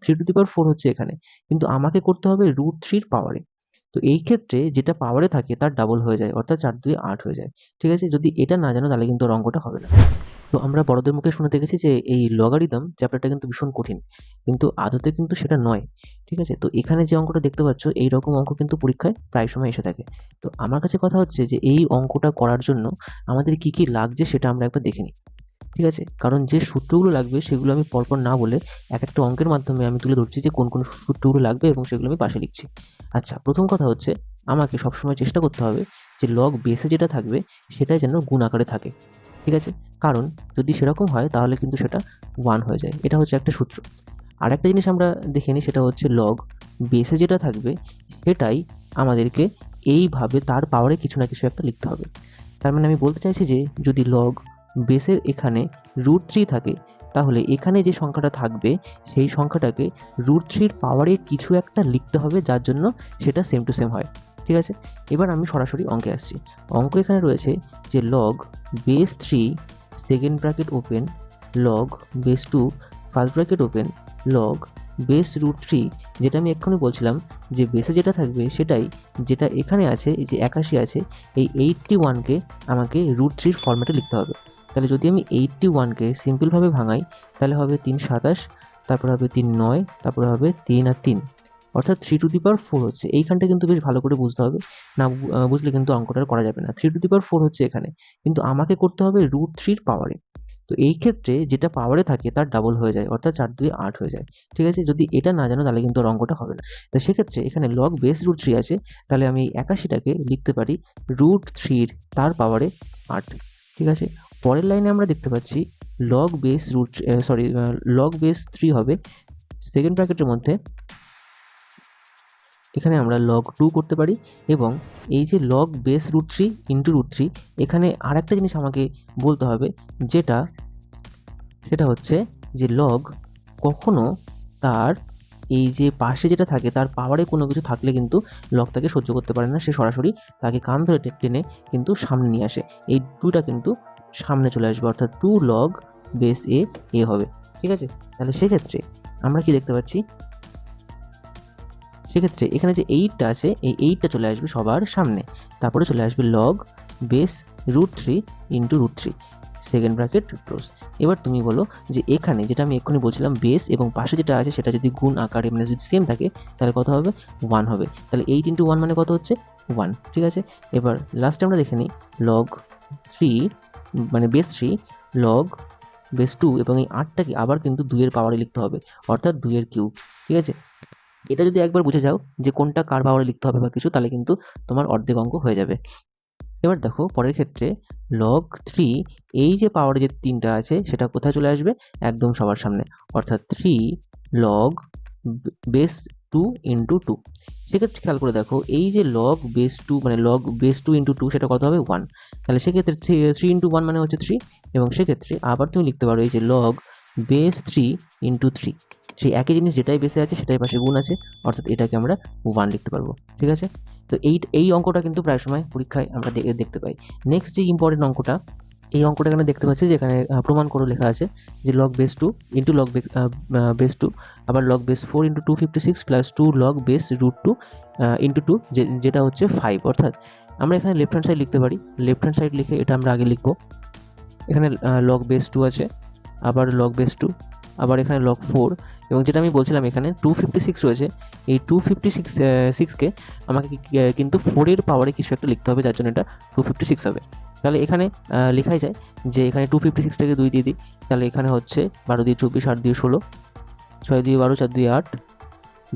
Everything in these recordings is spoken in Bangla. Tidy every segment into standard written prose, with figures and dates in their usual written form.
3^4 হচ্ছে এখানে, কিন্তু আমাকে করতে হবে √3 পাওয়ারে। তো এই ক্ষেত্রে যেটা পাওয়ারে থাকে তার ডাবল হয়ে যায়, অর্থাৎ 4 2 8 হয়ে যায়। ঠিক আছে, যদি এটা না জানো তাহলে কিন্তু অঙ্কটা হবে না। তো আমরা বড়দের মুখে শুনে দেখেছি যে এই লগারিদম চ্যাপ্টারটা কিন্তু ভীষণ কঠিন, কিন্তু আদতে কিন্তু সেটা নয়। ঠিক আছে, তো এখানে যে অঙ্কটা দেখতে পাচ্ছ এই রকম অঙ্ক কিন্তু পরীক্ষায় প্রায় সময় এসে থাকে। তো আমার কাছে কথা হচ্ছে যে এই অঙ্কটা করার জন্য আমাদের কি কি লাগছে সেটা আমরা একবার দেখে নিই। ঠিক আছে, কারণ যে সূত্রগুলো লাগবে সেগুলো আমি পরপর না বলে এক একটা অঙ্কের মাধ্যমে আমি তুলে ধরছি যে কোন কোন সূত্রগুলো লাগবে এবং সেগুলো আমি পাশে লিখছি। আচ্ছা, প্রথম কথা হচ্ছে আমাকে সবসময় চেষ্টা করতে হবে যে লগ বেসে যেটা থাকবে সেটাই যেন গুণ আকারে থাকে। ঠিক আছে, কারণ যদি সেরকম হয় তাহলে কিন্তু সেটা 1 হয়ে যায়। এটা হচ্ছে একটা সূত্র। আর একটা জিনিস আমরা দেখে নিই, সেটা হচ্ছে লগ বেসে যেটা থাকবে সেটাই আমাদেরকে এইভাবে তার পাওয়ারে কিছু না কিছু একটা লিখতে হবে। তার মানে আমি বলতে চাইছি যে যদি লগ বেসের এখানে √3 থাকে তাহলে এখানে যে সংখ্যাটা থাকবে সেই সংখ্যাটাকে √3 পাওয়ারে কিছু একটা লিখতে হবে, যার জন্য সেটা সেম টু সেম হয়। ঠিক আছে, এবার আমি সরাসরি অঙ্কে আসছি। অঙ্ক এখানে রয়েছে যে log base 3 second bracket open log base 2 first bracket open log base √3, যেটা আমি এক্ষুনি বলছিলাম যে বেসে যেটা থাকবে সেটাই, যেটা এখানে আছে এই যে 81 আছে, এই 81কে আমাকে √3 ফরম্যাটে লিখতে হবে। তাহলে যদি আমি 81কে সিম্পলভাবে ভাঙাই তাহলে হবে 3 27, তারপরে হবে 3 9, তারপরে হবে 3 আর 3, অর্থাৎ 3^4 হচ্ছে। এইখানটা কিন্তু বেশ ভালো করে বুঝতে হবে, না বুঝলে কিন্তু অঙ্কটা করা যাবে না। 3^4 হচ্ছে এখানে, কিন্তু আমাকে করতে হবে √3 পাওয়ারে। তো এই ক্ষেত্রে যেটা পাওয়ারে থাকে তার ডাবল হয়ে যায়, অর্থাৎ 4 2 8 হয়ে যায়। ঠিক আছে, যদি এটা না জানো তাহলে কিন্তু অঙ্কটা হবে না। তো সেক্ষেত্রে এখানে লগ বেস √3 আছে, তাহলে আমি 81টাকে লিখতে পারি √3 তার পাওয়ারে 8। ঠিক আছে, পরের লাইনে আমরা দেখতে পাচ্ছি লগ বেস লগ বেস 3 হবে সেকেন্ড ব্র্যাকেটের মধ্যে, এখানে আমরা লগ 2 করতে পারি। এবং এই যে লগ বেস √3 ইন্টু √3, এখানে আর একটা জিনিস আমাকে বলতে হবে, সেটা হচ্ছে যে লগ কখনো তার এই যে পাশে যেটা থাকে তার পাওয়ারে কোনো কিছু থাকলে কিন্তু লগ তাকে সহ্য করতে পারে না, সে সরাসরি তাকে কান ধরে টেনে কিন্তু সামনে নিয়ে আসে। এই 2টা কিন্তু সামনে চলে আসবে, অর্থাৎ 2 লগ বেস এ হবে। ঠিক আছে, তাহলে সেক্ষেত্রে আমরা কি দেখতে পাচ্ছি, সেক্ষেত্রে এখানে যে 8টা আছে এই 8টা চলে আসবে সবার সামনে, তারপরে চলে আসবে log base √3 into √3 second bracket close. এবার তুমি বলো যে এখানে যেটা আমি এক্ষুনি বলছিলাম বেস এবং পাশে যেটা আছে সেটা যদি গুণ আকারে মানে যদি সেম থাকে তাহলে কত হবে, 1 হবে। তাহলে 8 ইন্টু 1 মানে কত হচ্ছে, 1। ঠিক আছে, এবার লাস্টে আমরা দেখে নিই লগ 3 মানে বেস 3 লগ বেস 2, এবং এই 8টাকে আবার কিন্তু 2 এর পাওয়ারে লিখতে হবে, অর্থাৎ 2 এর কিউব। ঠিক আছে, এটা যদি একবার বুঝে যাও যে কোনটা কার পাওয়ারে লিখতে হবে বা কিছু, তাহলে কিন্তু তোমার অর্ধেক অঙ্ক হয়ে যাবে। এবার দেখো পরের ক্ষেত্রে লগ 3 এই যে পাওয়ারে যে 3টা আছে সেটা কোথায় চলে আসবে, একদম সবার সামনে, অর্থাৎ 3 লগ বেস 2 ইন্টু 2। সেক্ষেত্রে খেয়াল করে দেখো এই যে লগ বেস 2 মানে লগ বেস 2 ইন্টু 2 সেটা কত হবে, 1। তাহলে সেক্ষেত্রে 3 ইন্টু 1 মানে হচ্ছে 3, এবং সেক্ষেত্রে আবার তুমি লিখতে পারো এই যে লগ বেস 3 ইন্টু 3, সেই একই জিনিস যেটাই বেসে আছে সেটাই পাশে গুণ আছে, অর্থাৎ এটাকে আমরা 1 লিখতে পারবো। ঠিক আছে, তো এই অঙ্কটা কিন্তু প্রায় সময় পরীক্ষায় আমরা দেখতে পাই। নেক্সট যে ইম্পর্টেন্ট অঙ্কটা, এই অঙ্কটা এখানে দেখতে পাচ্ছি, যেখানে প্রমাণ করে লেখা আছে যে log base 2 into log base 2, আবার log base 4 into 256 plus 2 log base √2 into 2, যেটা হচ্ছে 5। অর্থাৎ আমরা এখানে লেফট হ্যান্ড সাইড লিখতে পারি, লেফট হ্যান্ড সাইড লিখে এটা আমরা আগে লিখবো। এখানে লগ বেস 2 আছে, আবার লগ বেস 2, আবার এখানে লগ 4, এবং যেটা আমি বলছিলাম এখানে 256 রয়েছে, এই 256কে আমাকে কিন্তু 4 এর পাওয়ারে কিছু একটা লিখতে হবে, যার জন্য এটা 256 হবে। তাহলে এখানে লেখাই যায় যে এখানে 256টাকে 2 দিয়ে দিই, তাহলে এখানে হচ্ছে 12 দিয়ে 24, 8 দিয়ে 16, 6 দিয়ে 12, 4 দিয়ে 8,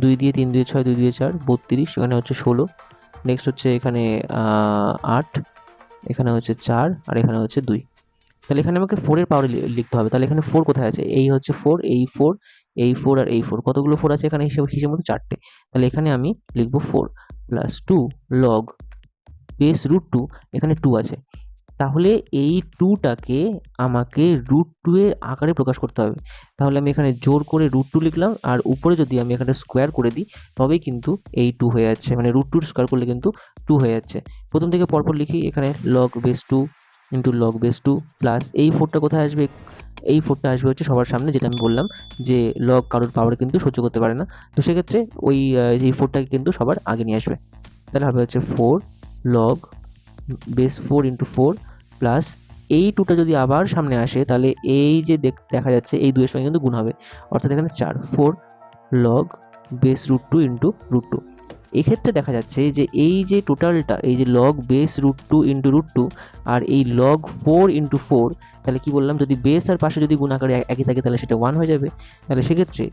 2 দিয়ে 3 দিয়ে 6, 2 দিয়ে 4, 32, এখানে হচ্ছে 16, নেক্সট হচ্ছে এখানে 8, এখানে হচ্ছে 4, আর এখানে হচ্ছে 2। তাহলে এখানে আমাকে 4 এর পাওয়ারে লিখতে হবে। তাহলে এখানে 4 কোথায় আছে, এই হচ্ছে 4, এই 4, এই 4 আর এই 4, কতগুলো 4 আছে এখানে হিসেব মতো 4টে। তাহলে এখানে আমি লিখবো 4 প্লাস 2 লগ বেস √2, এখানে 2 আছে, তাহলে এই 2টাকে আমাকে √2 এর আকারে প্রকাশ করতে হবে। তাহলে আমি এখানে জোর করে √2 লিখলাম, আর উপরে যদি আমি এখানে স্কোয়ার করে দিই তবেই কিন্তু এই 2 হয়ে যাচ্ছে, মানে √2 স্কোয়ার করলে কিন্তু 2 হয়ে যাচ্ছে। প্রথম থেকে পরপর লিখি, এখানে log base 2 into log base 2 plus এই 4টা কোথায় আসবে, এই 4টা আসবে হচ্ছে সবার সামনে, যেটা আমি বললাম যে লগ কারোর পাওয়ার কিন্তু সহ্য করতে পারে না, তো সেক্ষেত্রে ওই এই 4টাকে কিন্তু সবার আগে নিয়ে আসবে। তাহলে হবে হচ্ছে 4 লগ বেস 4 ইন্টু 4 প্লাস এই 2টা যদি আবার সামনে আসে তাহলে এই যে দেখা যাচ্ছে এই 2 এর সঙ্গে কিন্তু গুণ হবে, অর্থাৎ এখানে 4 log base root 2 into root 2। এক্ষেত্রে দেখা যাচ্ছে যে এই যে টোটালটা, এই যে log base root 2 into root 2 আর এই লগ 4 ইন্টু 4, তাহলে কি বললাম, যদি বেস আর পাশে যদি গুণ আকারে একই থাকে তাহলে সেটা 1 হয়ে যাবে। তাহলে সেক্ষেত্রে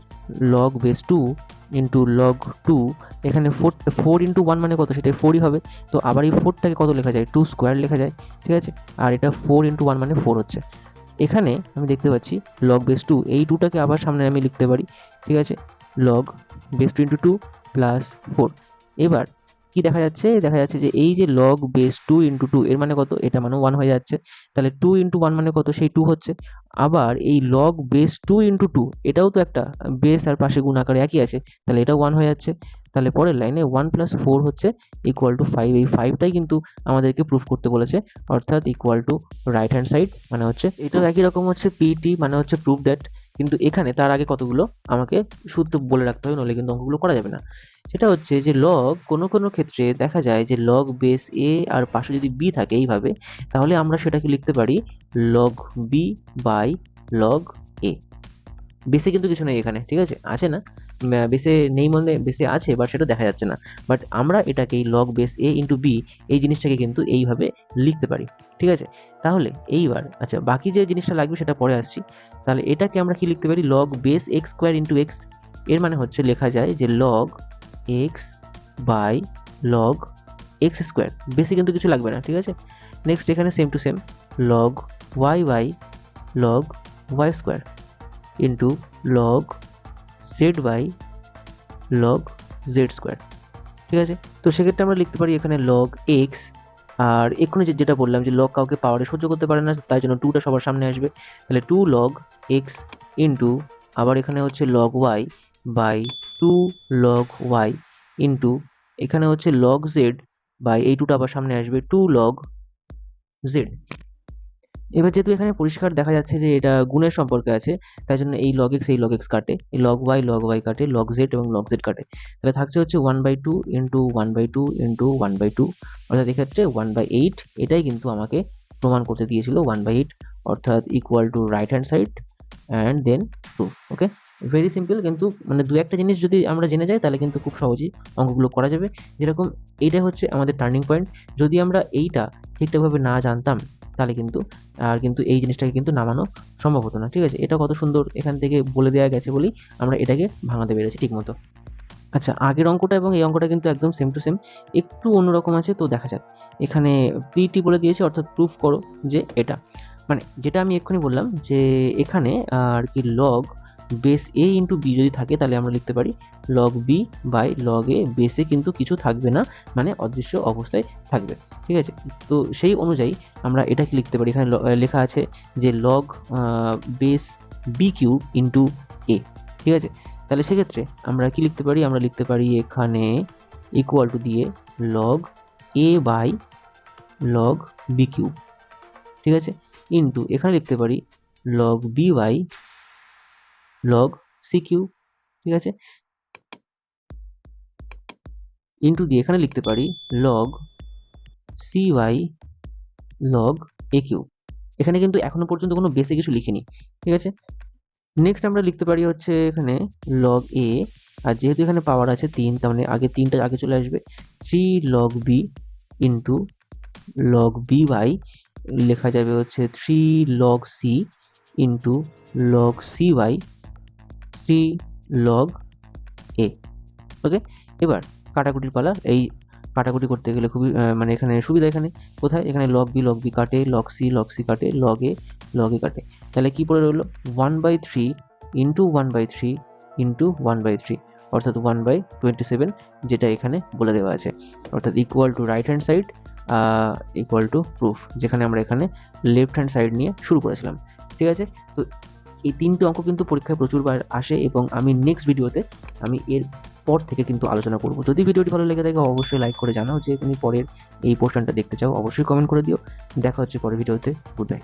লগ বেস 2 ইন্টু লগ 2, এখানে 4 ইন্টু 1 মানে কত, সেটা 4ই হবে। তো আবার এই 4টাকে কত লেখা যায়, 2 স্কোয়ার লেখা যায়, ঠিক আছে। আর এটা 4 ইন্টু 1 মানে 4 হচ্ছে। এখানে আমি দেখতে পাচ্ছি লগ বেস 2, এই 2টাকে আবার সামনে আমি লিখতে পারি, ঠিক আছে, লগ বেস 2 ইন্টু 2 প্লাস 4। এবার কি দেখা যাচ্ছে, দেখা যাচ্ছে যে এই যে লগ বেস 2 ইন্টু 2 এর মানে কত, এটা মানে 1 হয়ে যাচ্ছে। তাহলে 2 ইন্টু 1 মানে কত, সেই 2 হচ্ছে। আবার এই লগ বেস 2 ইন্টু 2, এটাও তো একটা বেস আর পাশে গুণ আকারে একই আছে, তাহলে এটা 1 হয়ে যাচ্ছে। তাহলে পরের লাইনে 1 প্লাস 4 হচ্ছে ইকুয়াল টু 5। এই 5টাই কিন্তু আমাদেরকে প্রুফ করতে বলেছে, অর্থাৎ equal to right hand side, মানে হচ্ছে এটাও একই রকম হচ্ছে পিটি, মানে হচ্ছে প্রুফ দ্যাট। কিন্তু এখানে তার আগে কতগুলো আমাকে সূত্র বলে রাখতে হবে, নইলে কিন্তু অঙ্কগুলো করা যাবে না। সেটা হচ্ছে যে লগ কোনো কোনো ক্ষেত্রে দেখা যায় যে লগ বেস এ আর পাশে যদি বি থাকে এইভাবে, তাহলে আমরা সেটাকে লিখতে পারি লগ বি বাই লগ এ। বেসে কিন্তু কিছু নেই এখানে, ঠিক আছে, আছে না, বেসে নেই মানে বেসে আছে, বাট সেটা দেখা যাচ্ছে না। বাট আমরা এটাকে লগ বেস এ ইন্টু বি, এই জিনিসটাকে কিন্তু এইভাবে লিখতে পারি, ঠিক আছে। তাহলে এইবার আচ্ছা, বাকি যে জিনিসটা লাগবে সেটা পরে আসছি। তাহলে এটাকে আমরা কি লিখতে পারি, log base x square into x. এর মানে হচ্ছে লেখা যায় যে log x by log x square. বেসে কিন্তু কিছু লাগবে না, ঠিক আছে। নেক্সট এখানে same to same log y by log y square into log z by log z square, ঠিক আছে। তো সেক্ষেত্রে আমরা লিখতে পারি এখানে লগ এক্স, আর এক্ষুনি যেটা বললাম যে লগ কাউকে পাওয়ারে সহ্য করতে পারে না, তাই জন্য 2টা সবার সামনে আসবে। তাহলে 2 লগ এক্স ইন্টু আবার এখানে হচ্ছে log y by 2 log y into এখানে হচ্ছে লগ জেড বাই এই 2টা আবার সামনে আসবে 2 লগ জেড। এবার যেহেতু এখানে পরিষ্কার দেখা যাচ্ছে যে এটা গুণের সম্পর্কে আছে, তাই জন্য এই লগ এক্স কাটে, এই লগ ওয়াই কাটে, লগ জেড এবং লগ জেড কাটে। তাহলে থাকছে হচ্ছে 1/2 ইন্টু 1/2 ইন্টু 1/2, অর্থাৎ এক্ষেত্রে 1/8। এটাই কিন্তু আমাকে প্রমাণ করতে দিয়েছিল 1/8, অর্থাৎ equal to right hand side and then proof. Okay, very simple. কিন্তু মানে দু একটা জিনিস যদি আমরা জেনে যাই তাহলে কিন্তু খুব সহজেই অঙ্কগুলো করা যাবে। যেরকম এইটা হচ্ছে আমাদের টার্নিং পয়েন্ট, যদি আমরা এইটা ঠিকঠাকভাবে না জানতাম তাহলে কিন্তু এই জিনিসটাকে কিন্তু নামানো সম্ভব হতো না, ঠিক আছে। এটা কত সুন্দর এখান থেকে বলে দেওয়া গেছে বলেই আমরা এটাকে ভাঙাতে পেরেছি ঠিক মতো। আচ্ছা, আগের অঙ্কটা এবং এই অঙ্কটা কিন্তু একদম সেম টু সেম, একটু অন্যরকম আছে, তো দেখা যাক। এখানে পিটি বলে দিয়েছে, অর্থাৎ প্রুফ করো যে এটা, মানে যেটা আমি এক্ষুনি বললাম যে এখানে আর কি লগ বেস এ ইন্টু বি যদি থাকে তাহলে আমরা লিখতে পারি লগ বি বাই লগ এ। বেসে কিন্তু কিছু থাকবে না, মানে অদৃশ্য অবস্থায় থাকবে, ঠিক আছে। তো সেই অনুযায়ী আমরা এটা কি লিখতে পারি, এখানে লেখা আছে যে log base B cube into A, ঠিক আছে। তাহলে সেক্ষেত্রে আমরা কি লিখতে পারি, আমরা লিখতে পারি এখানে ইকুয়াল টু দিয়ে log A by log B cube, ঠিক আছে, ইন্টু এখানে লিখতে পারি log B by log C cube, ঠিক আছে, ইন্টু দিয়ে এখানে লিখতে পারি log C by log A cube. এখানে কিন্তু এখনো পর্যন্ত কোনো বেসে কিছু লিখিনি, ঠিক আছে। নেক্সট আমরা লিখতে পারি হচ্ছে এখানে লগ এ, আর যেহেতু এখানে পাওয়ার আছে 3, তার মানে আগে 3টা আগে চলে আসবে, 3 log B into log B by লেখা যাবে হচ্ছে 3 log C into log C by 3 log A. Okay, এবার কাটাকুটির পালা। এই কাটাকুটি করতে গেলে খুবই মানে এখানে সুবিধা, এখানে কোথায়, এখানে লগ বি কাটে, লগ সি কাটে, লগ এ কাটে। তাহলে কি পড়ে রইলো 1/3 ইন্টু 1/3 ইন্টু 1/3, অর্থাৎ 1/27, যেটা এখানে বলে দেওয়া আছে, অর্থাৎ equal to right hand side equal to proof, যেখানে আমরা এখানে লেফট হ্যান্ড সাইড নিয়ে শুরু করেছিলাম, ঠিক আছে। তো এই 3টে অঙ্ক কিন্তু পরীক্ষায় প্রচুরবার আসে, এবং আমি নেক্সট ভিডিওতে আমি এর পর থেকে কিন্তু আলোচনা করব। যদি ভিডিওটি ভালো লেগে থাকে অবশ্যই লাইক করে জানাও যে তুমি পরের এই পোর্শনটা দেখতে চাও, অবশ্যই কমেন্ট করে দিও। দেখা হচ্ছে পরের ভিডিওতে। Good bye.